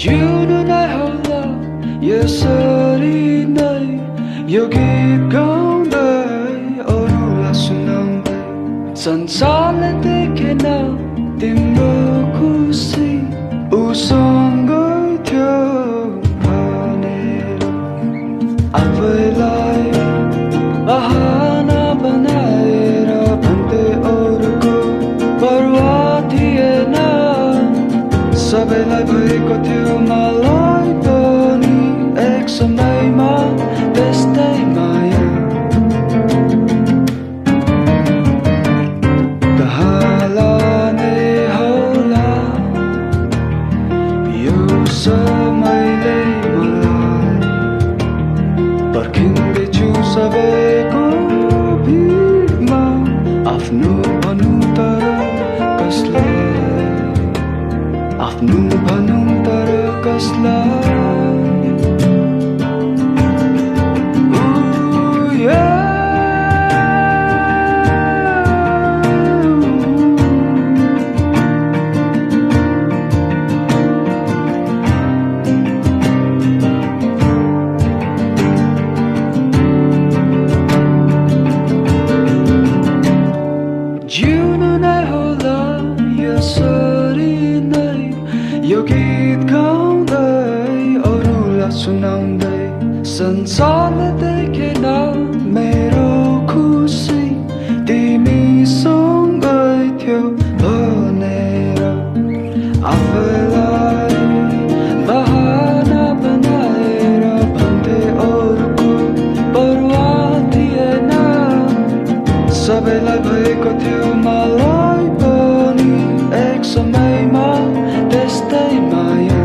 जिउनुलाई होला यसरी नै यो गीत गाउँदै अरूलाई सुनाउँदै संसारले देखेन तिम्रो खुसी उसँगै थियो भनेर आफैलाई बहाना बनाएर भन्दै अरूको परवाह थिएन सबैलाई भएको थियो मलाई पनि एक समयमा त्यस्तै माया कहाँलाने होला यो समयले मलाई पर्खिँदैछु सबैको भिडमा आफ्नो भनौँ तर कसलाई आफ्नो भनौँ तर कसलाई जिउनु नै होला यसरी नै यो गीत गाउँदै अरूलाई सुनाउँदै संसारले देखेन मेरो खुसी तिमीसँगै थियो भनेर आफैलाई बहाना बनाएर भन्दै अरूको परवाह थिएन सबैलाई भएको थियो मलाई पनि एक समयमा त्यस्तै माया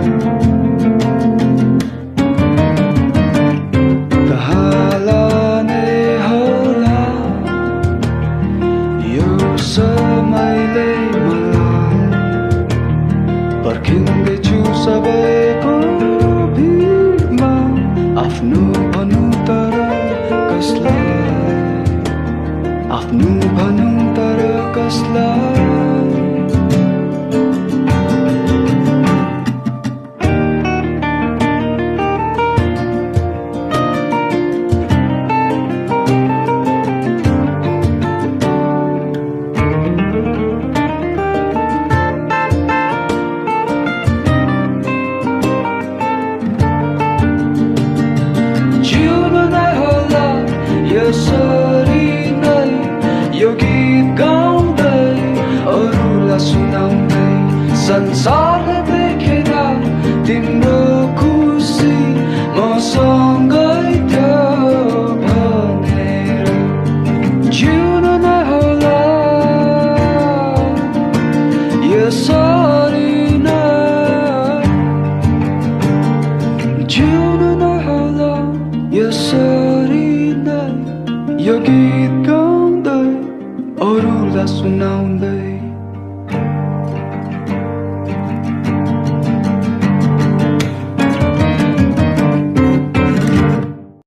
कहाँलाने होला यो समयले मलाई पर्खिँदैछु सबैको भिडमा आफ्नो भनौँ तर कसलाई आफ्नो भनौँ तर कसलाई जिउनु नै होला यसरी नै यो गीत गाउँदै अरूलाई सुनाउँदै संसारले देखेन तिम्रो खुसी मसँगै थियो भनेर जिउनु नै होला यसरी नै जिउनु नै होला यसरी नै यो गीत